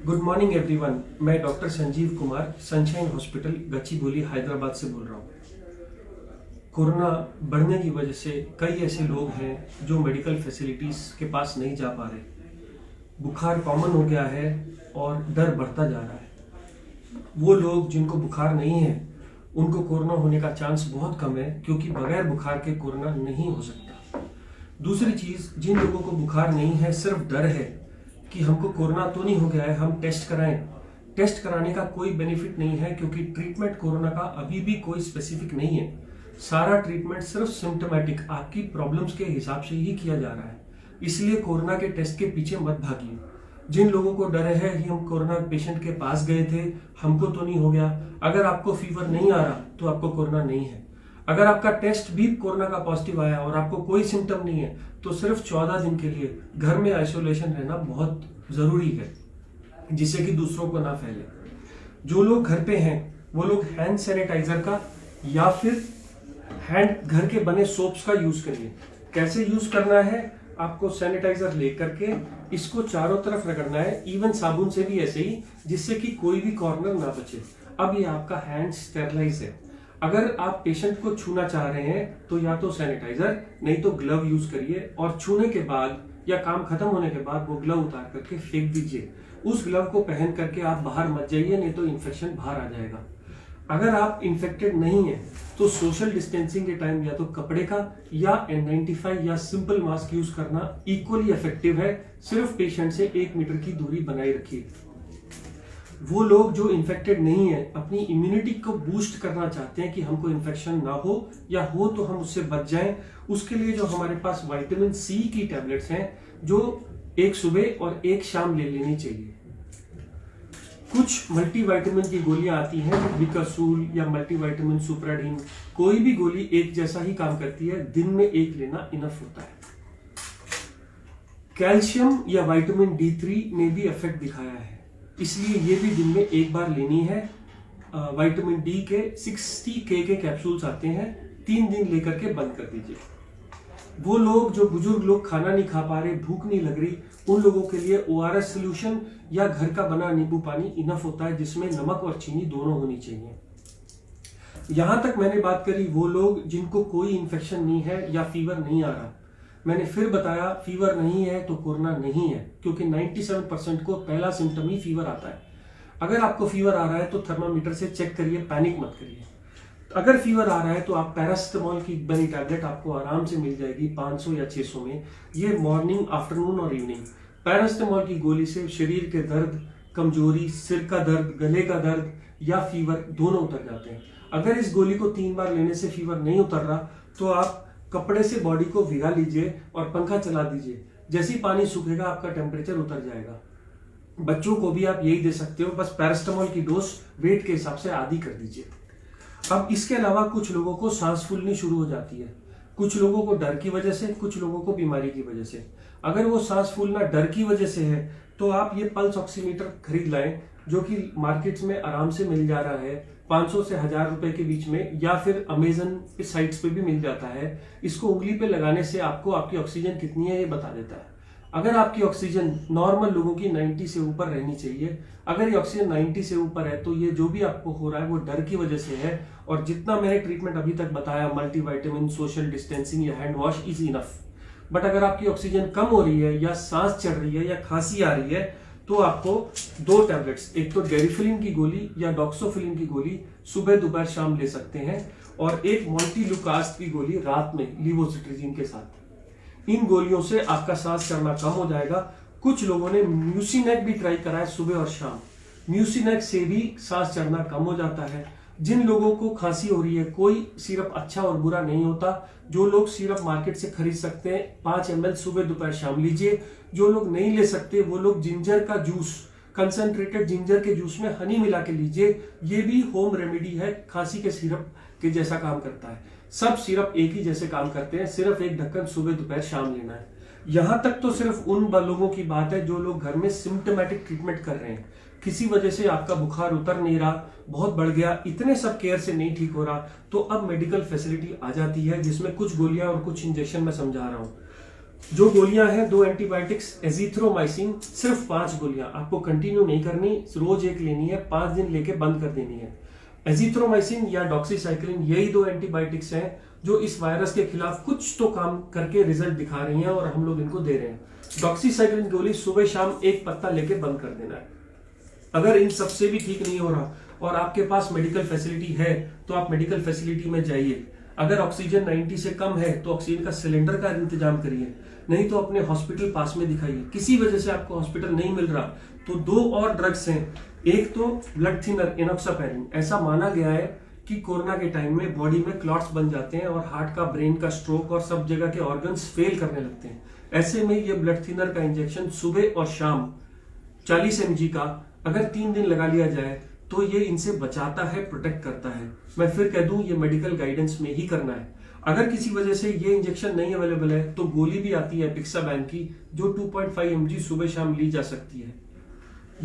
Good morning everyone. मैं doctor Sanjeev Kumar Sunshine hospital Gachibowli Hyderabad से बोल रहा हूँ। कोरोना बढ़ने की वजह से कई ऐसे लोग हैं जो मेडिकल फैसिलिटीज के पास नहीं जा पा रहे। बुखार कॉमन हो गया है और डर बढ़ता जा रहा है। वो लोग जिनको बुखार नहीं है उनको कोरोना होने का चांस बहुत कम है, क्योंकि बगैर बुखार के कोरोना नहीं हो सकता। दूसरी चीज, जिन लोगों को बुखार नहीं है, सिर्फ डर है कि हमको कोरोना तो नहीं हो गया है, हम टेस्ट कराएं। टेस्ट कराने का कोई बेनिफिट नहीं है, क्योंकि ट्रीटमेंट कोरोना का अभी भी कोई स्पेसिफिक नहीं है। सारा ट्रीटमेंट सिर्फ सिम्टोमेटिक आपकी प्रॉब्लम्स के हिसाब से ही किया जा रहा है। इसलिए कोरोना के टेस्ट के पीछे मत भागिए। जिन लोगों को डर है कि हम कोरोना पेशेंट के पास गए थे, हमको तो नहीं हो गया, अगर आपको फीवर नहीं आ रहा तो आपको कोरोना नहीं है। अगर आपका टेस्ट भी कोरोना का पॉजिटिव आया और आपको कोई सिम्टम नहीं है तो सिर्फ 14 दिन के लिए घर में आइसोलेशन रहना बहुत जरूरी है, जिससे कि दूसरों को ना फैले। जो लोग घर पे हैं वो लोग हैंड सैनिटाइजर का या फिर घर के बने सोप्स का यूज करिए। कैसे यूज करना है, आपको सैनिटाइजर लेकर के इसको चारों तरफ रगड़ना है, इवन साबुन से भी ऐसे ही, जिससे कि कोई भी कॉर्नर ना बचे। अब ये आपका हैंड स्टेरलाइज है। अगर आप पेशेंट को छूना चाह रहे हैं तो या तो सैनिटाइजर नहीं तो ग्लव यूज करिए, और छूने के बाद या काम खत्म होने के बाद वो ग्लव उतार करके फेंक दीजिए। उस ग्लव को पहन करके आप बाहर मत जाइए, नहीं तो इन्फेक्शन बाहर आ जाएगा। अगर आप इन्फेक्टेड नहीं है तो सोशल डिस्टेंसिंग के टाइम या तो कपड़े का या N95 या सिंपल मास्क यूज करना इक्वली इफेक्टिव है। सिर्फ पेशेंट से 1 मीटर की दूरी बनाए रखिए। वो लोग जो इन्फेक्टेड नहीं है अपनी इम्यूनिटी को बूस्ट करना चाहते हैं कि हमको इन्फेक्शन ना हो, या हो तो हम उससे बच जाएं, उसके लिए जो हमारे पास विटामिन सी की टैबलेट्स हैं, जो एक सुबह और एक शाम ले लेनी चाहिए। कुछ मल्टीविटामिन की गोलियां आती हैं, विकासूल या मल्टीविटामिन सुप्राडीन, कोई भी गोली एक जैसा ही काम करती है, दिन में एक लेना इनफ होता है। कैल्शियम या विटामिन D3 ने भी इफेक्ट दिखाया है, इसलिए ये भी दिन में एक बार लेनी है। विटामिन डी के 60K के कैप्सूल्स आते हैं, 3 दिन लेकर के बंद कर दीजिए। वो लोग जो बुजुर्ग लोग खाना नहीं खा पा रहे, भूख नहीं लग रही, उन लोगों के लिए ORS सोल्यूशन या घर का बना नींबू पानी इनफ होता है, जिसमें नमक और चीनी दोनों होनी चाहिए। यहां तक मैंने बात करी वो लोग जिनको कोई इन्फेक्शन नहीं है या फीवर नहीं आ रहा। मैंने फिर बताया, फीवर नहीं है तो कोरोना नहीं है, क्योंकि 97% को पहला सिम्टम ही फीवर आता है। अगर आपको फीवर आ रहा है तो थर्मामीटर से चेक करिए, पैनिक मत करिए। अगर फीवर आ रहा है तो आप पैरासिटामोल की बनी टैबलेट आपको आराम से मिल जाएगी 500 या 600 में। ये मॉर्निंग, आफ्टरनून और इवनिंग। पैरासिटामोल की गोली से शरीर के दर्द, कमजोरी, सिर का दर्द, गले का दर्द या फीवर दोनों उतर जाते हैं। अगर इस गोली को 3 बार लेने से फीवर नहीं उतर रहा तो आप कपड़े से बॉडी को भिगा लीजिए और पंखा चला दीजिए। जैसे ही पानी सूखेगा आपका टेम्परेचर उतर जाएगा। बच्चों को भी आप यही दे सकते हो, बस पैरासिटामोल की डोज वेट के हिसाब से आधी कर दीजिए। अब इसके अलावा कुछ लोगों को सांस फूलनी शुरू हो जाती है, कुछ लोगों को डर की वजह से, कुछ लोगों को बीमारी की वजह से। अगर वो सांस फूलना डर की वजह से है तो आप ये पल्स ऑक्सीमीटर खरीद लाएं, जो कि मार्केट्स में आराम से मिल जा रहा है 500 से 1000 रुपए के बीच में, या फिर अमेजन साइट्स पे भी मिल जाता है। इसको उंगली पे लगाने से आपको आपकी ऑक्सीजन कितनी है ये बता देता है। अगर आपकी ऑक्सीजन नॉर्मल लोगों की 90 से ऊपर रहनी चाहिए, अगर ये ऑक्सीजन 90 से ऊपर है तो ये जो भी आपको हो रहा है वो डर की वजह से है। और जितना मैंने ट्रीटमेंट अभी तक बताया, मल्टीविटामिन, सोशल डिस्टेंसिंग या hand wash is enough. But अगर आपकी ऑक्सीजन कम हो रही है या सांस चढ़ रही है या खांसी आ रही है तो आपको 2 टैबलेट्स, एक तो डेरिफिलिन की गोली या डॉक्सोफिलिन की गोली सुबह दोपहर शाम ले सकते हैं, और एक मोल्टीलुकास्ट की गोली रात में लीवोसिट्रिजिन के साथ। इन गोलियों से आपका सांस चढ़ना कम हो जाएगा। कुछ लोगों ने म्यूसिनेक भी ट्राई करा है सुबह और शाम, म्यूसिनेक से भी सांस चढ़ना कम हो जाता है। जिन लोगों को खांसी हो रही है, कोई सिरप अच्छा और बुरा नहीं होता। जो लोग सिरप मार्केट से खरीद सकते हैं 5 ml सुबह दोपहर शाम लीजिए। जो लोग नहीं ले सकते वो लोग जिंजर का जूस, कंसंट्रेटेड जिंजर के जूस में हनी मिला के लीजिए। ये भी होम रेमेडी है, खांसी के सिरप के जैसा काम करता है। सब सिरप एक ही जैसे काम करते हैं, सिर्फ एक ढक्कन सुबह दोपहर शाम लेना है। यहां तक तो सिर्फ उन लोगों की बात है जो लोग घर में सिम्टोमेटिक ट्रीटमेंट कर रहे हैं, किसी वजह से आपका बुखार उतर नहीं रहा, बहुत बढ़ गया, इतने सब केयर से नहीं ठीक हो रहा, तो अब मेडिकल फैसिलिटी आ जाती है जिसमें कुछ गोलियां और कुछ इंजेक्शन मैं समझा रहा हूं। जो गोलियां हैं, 2 एंटीबायोटिक्स, एजिथ्रोमाइसिन, सिर्फ 5 गोलियां आपको कंटिन्यू नहीं करनी, रोज एक लेनी है, 5 दिन लेके बंद कर देनी है। एजिथ्रोमाइसिन या डॉक्सीसाइक्लिन, यही 2 एंटीबायोटिक्स हैं जो इस वायरस के खिलाफ कुछ तो काम करके रिजल्ट दिखा रही हैं और हम लोग इनको दे रहे हैं। डॉक्सीसाइक्लिन गोली सुबह शाम 1 पत्ता लेके बंद कर देना है। अगर इन सबसे भी ठीक नहीं हो रहा और आपके पास मेडिकल फैसिलिटी है तो आप मेडिकल फैसिलिटी में जाइए। अगर ऑक्सीजन 90 से कम है तो ऑक्सीजन का सिलेंडर का इंतजाम करिए, नहीं तो अपने हॉस्पिटल पास में दिखाइए। किसी वजह से आपको हॉस्पिटल नहीं मिल रहा तो 2 और ड्रग्स हैं। एक तो ब्लड थिनर एनोक्सापैरिन। ऐसा माना गया है कि कोरोना के टाइम में बॉडी में क्लॉट्स बन जाते हैं और हार्ट का, ब्रेन का, स्ट्रोक और सब जगह के ऑर्गन्स फेल करने लगते हैं। ऐसे में ये ब्लड थिनर का इंजेक्शन सुबह और शाम 40 mg का अगर 3 दिन लगा लिया जाए तो ये इनसे बचाता है, प्रोटेक्ट करता है। मैं फिर कह दूं, ये मेडिकल गाइडेंस में ही करना है। अगर किसी वजह से ये इंजेक्शन नहीं अवेलेबल है तो गोली भी आती है पिक्साबैन की, जो 2.5 mg सुबह शाम ली जा सकती है।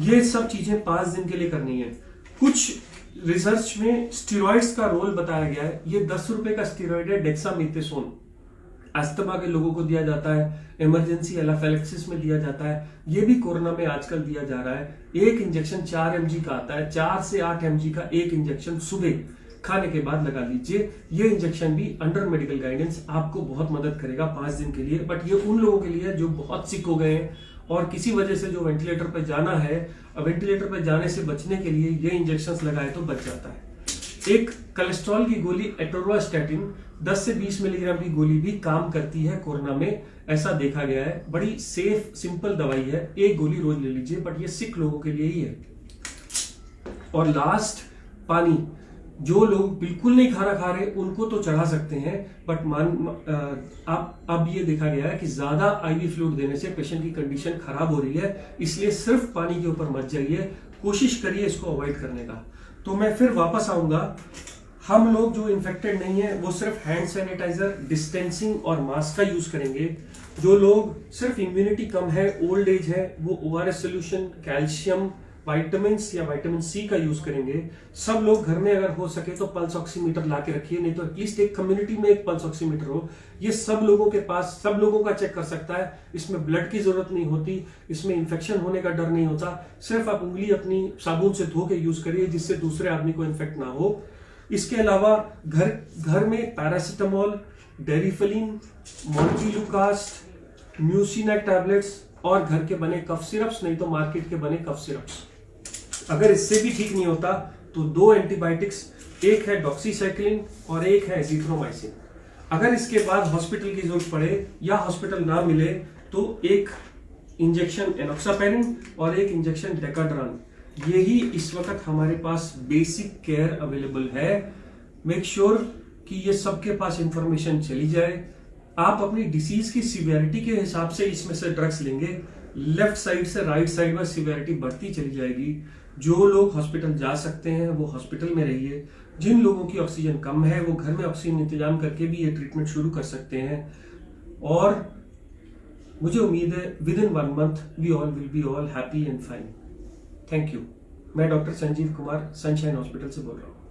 ये सब चीजें 5 दिन के लिए करनी है। कुछ रिसर्च में स्टीरॉइड्स का रोल बताया गया है। ये 10 रुपए का स्टीरॉइड है, डेक्सामेथासोन। अस्थमा के लोगों को दिया जाता है, इमरजेंसी एनाफिलैक्सिस में दिया जाता है। ये भी कोरोना में आजकल दिया जा रहा है। एक इंजेक्शन 4 mg का आता है। 4 से 8 mg का एक इंजेक्शन सुबह खाने के बाद लगा लीजिए। ये इंजेक्शन भी अंडर मेडिकल गाइडेंस आपको बहुत मदद करेगा 5 दिन के लिए। बट ये उन लोगों के लिए जो बहुत सिक हो गए हैं और किसी वजह से जो वेंटिलेटर पर जाना है, वेंटिलेटर पर जाने से बचने के लिए ये इंजेक्शन लगाए तो बच जाता है। एक कोलेस्ट्रॉल की गोली एटोरवास्टैटिन 10 से 20 मिलीग्राम की गोली भी काम करती है कोरोना में, ऐसा देखा गया है। बड़ी सेफ सिंपल दवाई है, एक गोली रोज ले लीजिए, बट ये सिक लोगों के लिए ही है। और लास्ट, पानी। जो लोग बिल्कुल नहीं खाना खा रहे उनको तो चढ़ा सकते हैं, बट अब ये देखा गया है कि ज्यादा आईवी फ्लूइड देने से पेशेंट की कंडीशन खराब हो रही है, इसलिए सिर्फ पानी के ऊपर मत जाइए, कोशिश करिए इसको अवॉइड करने का। तो मैं फिर वापस आऊंगा। हम लोग जो इन्फेक्टेड नहीं है वो सिर्फ हैंड सैनिटाइजर, डिस्टेंसिंग और मास्क का यूज करेंगे। जो लोग सिर्फ इम्यूनिटी कम है, ओल्ड एज है, वो ORS सोल्यूशन, कैल्शियम, विटामिन्स या विटामिन C का यूज करेंगे। सब लोग घर में अगर हो सके तो पल्स ऑक्सीमीटर ला के रखिए, नहीं तो एटलीस्ट एक कम्युनिटी में एक पल्स ऑक्सीमीटर हो। ये सब लोगों के पास, सब लोगों का चेक कर सकता है। इसमें ब्लड की जरूरत नहीं होती, इसमें इंफेक्शन होने का डर नहीं होता। सिर्फ आप उंगली अपनी साबुन से धो के यूज करिए जिससे दूसरे आदमी को इन्फेक्ट ना हो। इसके अलावा घर में पैरासिटामोल, डेरिफलिन, मोन्टिलुकास्ट, म्यूसिनेक टैबलेट्स और घर के बने कफ सिरप्स, नहीं तो मार्केट के बने कफ सिरप्स। अगर इससे भी ठीक नहीं होता तो 2 एंटीबायोटिक्स, एक है डॉक्सीसाइक्लिन और एक है एजिथ्रोमाइसिन। अगर इसके बाद हॉस्पिटल की जरूरत पड़े या हॉस्पिटल ना मिले तो एक इंजेक्शन एनोक्सापैरिन और एक इंजेक्शन डेकाड्रान। यही इस वक्त हमारे पास बेसिक केयर अवेलेबल है। मेक श्योर कि ये सबके पास इंफॉर्मेशन चली जाए। आप अपनी डिसीज की सिवियरिटी के हिसाब से इसमें से ड्रग्स लेंगे। लेफ्ट साइड से राइट साइड में सिवियरिटी बढ़ती चली जाएगी। जो लोग हॉस्पिटल जा सकते हैं वो हॉस्पिटल में रहिए। जिन लोगों की ऑक्सीजन कम है वो घर में ऑक्सीजन इंतजाम करके भी ये ट्रीटमेंट शुरू कर सकते हैं। और मुझे उम्मीद है within 1 month we all will be all happy and fine. Thank you. मैं doctor Sanjeev Kumar, Sunshine hospital से बोल रहा हूँ।